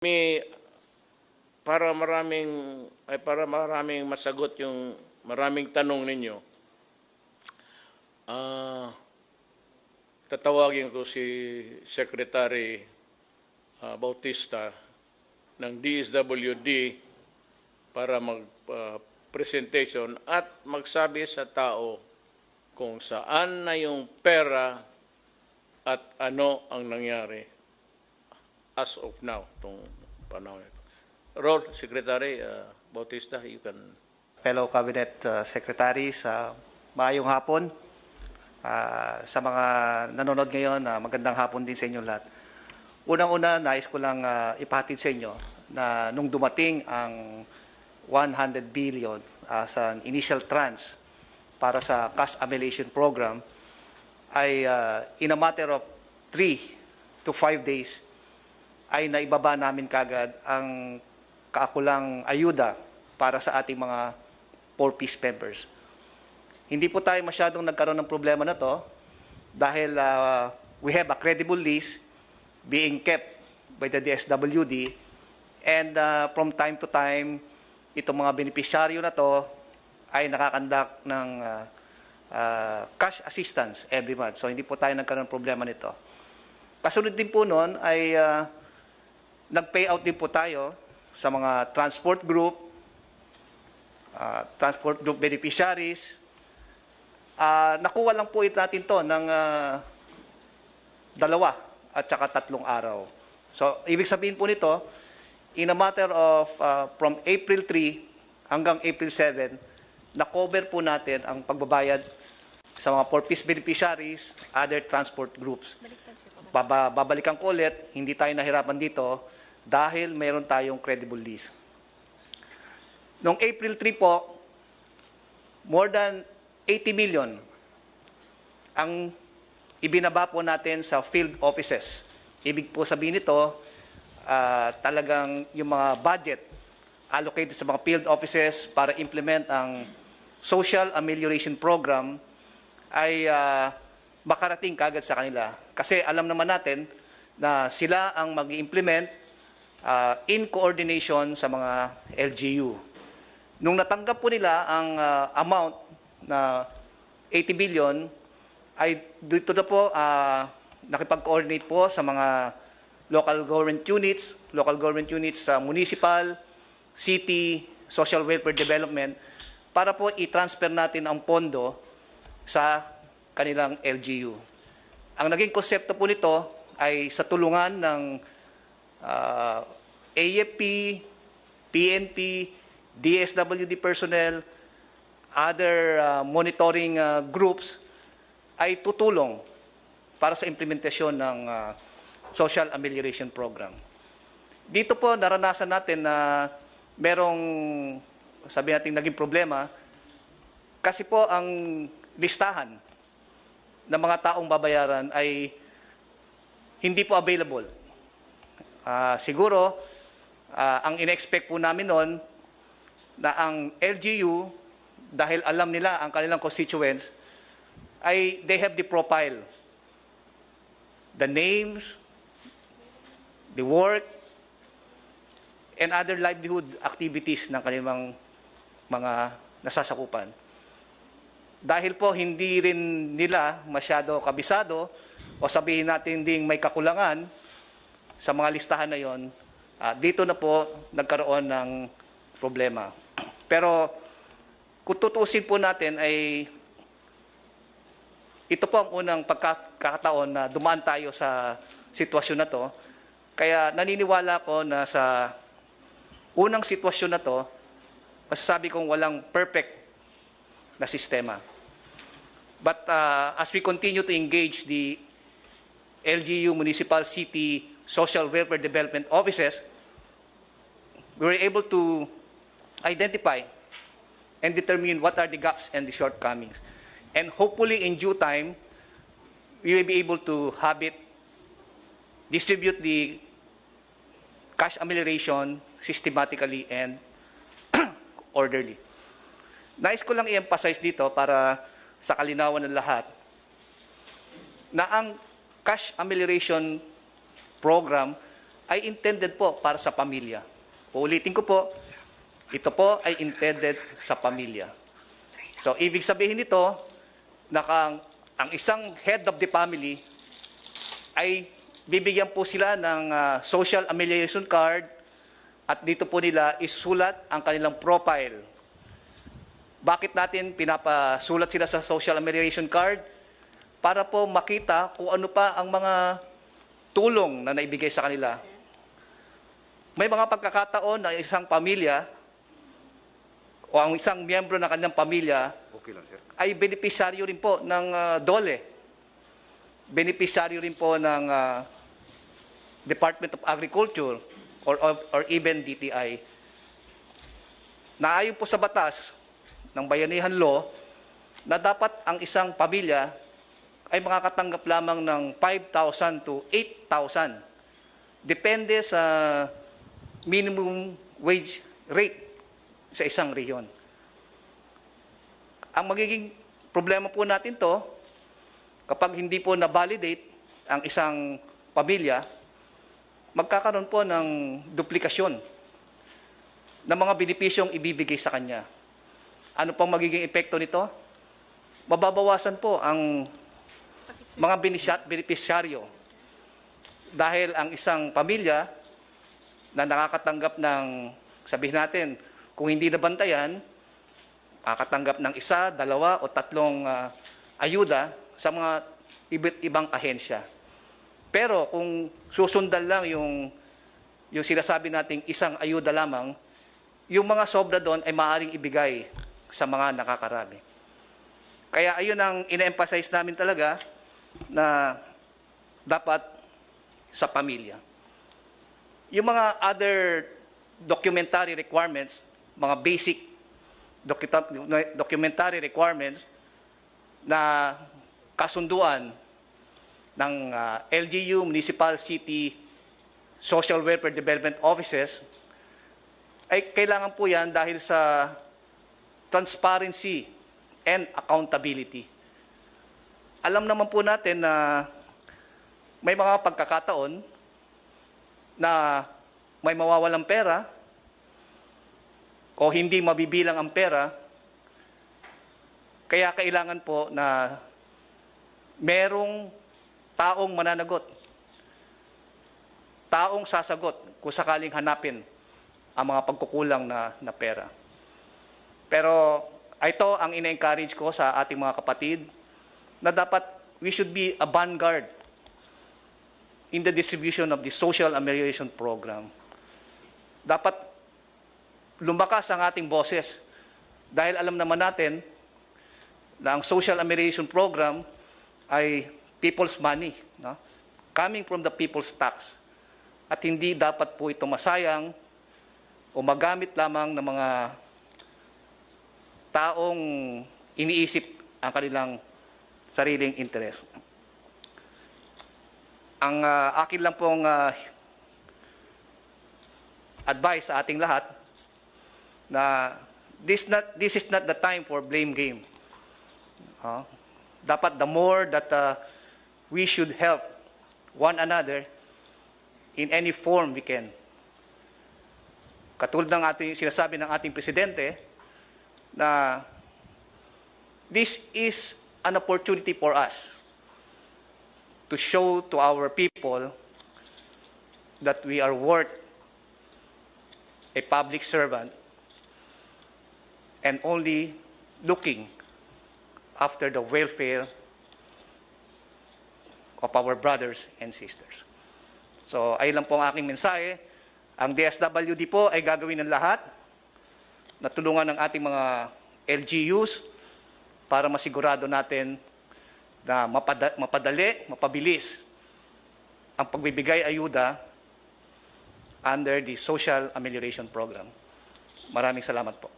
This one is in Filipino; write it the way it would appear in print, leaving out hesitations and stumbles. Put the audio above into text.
May para maraming masagot yung maraming tanong ninyo. Tatawagin ko si Secretary Bautista ng DSWD para mag-presentation at magsabi sa tao kung saan na yung pera at ano ang nangyari as of now, itong panahon ito. Roll, Secretary Bautista, you can... Fellow Cabinet Secretaries, maayong hapon. Sa mga nanonood ngayon, magandang hapon din sa inyo lahat. Unang-una, nais ko lang ipahatid sa inyo na nung dumating ang 100 billion sa initial tranche para sa cash annihilation program, ay in a matter of 3 to 5 days, ay naibaba namin kagad ang kaakulang ayuda para sa ating mga 4-piece members. Hindi po tayo masyadong nagkaroon ng problema na to dahil we have a credible list being kept by the DSWD, and from time to time, itong mga beneficiaryo na to ay nakakandak ng cash assistance every month. So hindi po tayo nagkaroon ng problema nito. Kasunod din po noon ay nag-payout din po tayo sa mga transport group beneficiaries. Nakuha lang po natin to ng 2 at saka 3 araw. So, ibig sabihin po nito, in a matter of from April 3 hanggang April 7, na-cover po natin ang pagbabayad sa mga 4-piece beneficiaries, other transport groups. Babalikan ko ulit, hindi tayo nahirapan dito dahil mayroon tayong credible list. Noong April 3 po, more than 80 million ang ibinaba po natin sa field offices. Ibig po sabihin nito, talagang yung mga budget allocated sa mga field offices para implement ang social amelioration program ay makarating kagad sa kanila. Kasi alam naman natin na sila ang mag-implement in coordination sa mga LGU. Nung natanggap po nila ang amount na 80 billion, ay dito na po nakipag-coordinate po sa mga local government units sa municipal, city, social welfare development, para po i-transfer natin ang pondo sa kanilang LGU. Ang naging konsepto po nito ay sa tulungan ng AFP, PNP, DSWD personnel, other monitoring groups ay tutulong para sa implementasyon ng social amelioration program. Dito po naranasan natin na merong, sabi natin, naging problema kasi po ang listahan ng mga taong babayaran ay hindi po available. Siguro, ang in-expect po namin noon na ang LGU, dahil alam nila ang kanilang constituents, ay they have the profile, the names, the work, and other livelihood activities ng kanilang mga nasasakupan. Dahil po hindi rin nila masyado kabisado o sabihin natin ding may kakulangan sa mga listahan na yon, dito na po nagkaroon ng problema. Pero kung tutuusin po natin ay ito po ang unang pagkakataon na dumaan tayo sa sitwasyon na to. Kaya naniniwala ko na sa unang sitwasyon na to, masasabi kong walang perfect na sistema. But as we continue to engage the LGU, municipal, city, social welfare development offices, we were able to identify and determine what are the gaps and the shortcomings. And hopefully in due time, we will be able to have it distribute the cash amelioration systematically and orderly. Nais ko lang i-emphasize dito para sa kalinawan ng lahat na ang cash amelioration program ay intended po para sa pamilya. Uulitin ko po, ito po ay intended sa pamilya. So, ibig sabihin nito na ang isang head of the family ay bibigyan po sila ng social amelioration card at dito po nila isulat ang kanilang profile. Bakit natin pinapasulat sila sa social amelioration card? Para po makita kung ano pa ang mga tulong na naibigay sa kanila. May mga pagkakataon na isang pamilya o ang isang miyembro ng kanilang pamilya ay benepisaryo rin po ng DOLE. Benepisaryo rin po ng Department of Agriculture or even DTI. Naayon po sa batas ng Bayanihan Law na dapat ang isang pamilya ay makakatanggap lamang ng 5,000 to 8,000. Depende sa minimum wage rate sa isang rehiyon. Ang magiging problema po natin to, kapag hindi po na-validate ang isang pamilya, magkakaroon po ng duplikasyon ng mga benepisyong ibibigay sa kanya. Ano pong magiging epekto nito? Mababawasan po ang mga benepisyaryo dahil ang isang pamilya na nakakatanggap ng, sabihin natin, kung hindi nabantayan, makakatanggap ng 1, 2 o 3 ayuda sa mga iba't ibang ahensya. Pero kung susundan lang yung sinasabi nating isang ayuda lamang, yung mga sobra doon ay maaaring ibigay sa mga nakakarami. Kaya ayun ang ina-emphasize namin talaga na dapat sa pamilya. Yung mga other documentary requirements, mga basic documentary requirements na kasunduan ng LGU, Municipal, City, Social Welfare Development Offices, ay kailangan po yan dahil sa transparency and accountability. Alam naman po natin na may mga pagkakataon na may mawawalang pera o hindi mabibilang ang pera, kaya kailangan po na merong taong mananagot, taong sasagot kung sakaling hanapin ang mga pagkukulang na pera. Pero ito ang ina-encourage ko sa ating mga kapatid na dapat we should be a vanguard in the distribution of the Social Amelioration Program. Dapat lumakas ang ating boses dahil alam naman natin na ang Social Amelioration Program ay people's money, no? Coming from the people's tax. At hindi dapat po ito masayang o magamit lamang ng mga taong iniisip ang kanilang sariling interes. Ang akin lang pong advice sa ating lahat na this is not the time for blame game. Dapat the more that we should help one another in any form we can. Katulad ng ating sinasabi ng ating presidente na this is an opportunity for us to show to our people that we are worth a public servant and only looking after the welfare of our brothers and sisters. So, ayun lang po ang aking mensahe. Ang DSWD po ay gagawin ng lahat na tulungan ng ating mga LGUs para masigurado natin na mapadali, mapabilis ang pagbibigay ayuda under the Social Amelioration Program. Maraming salamat po.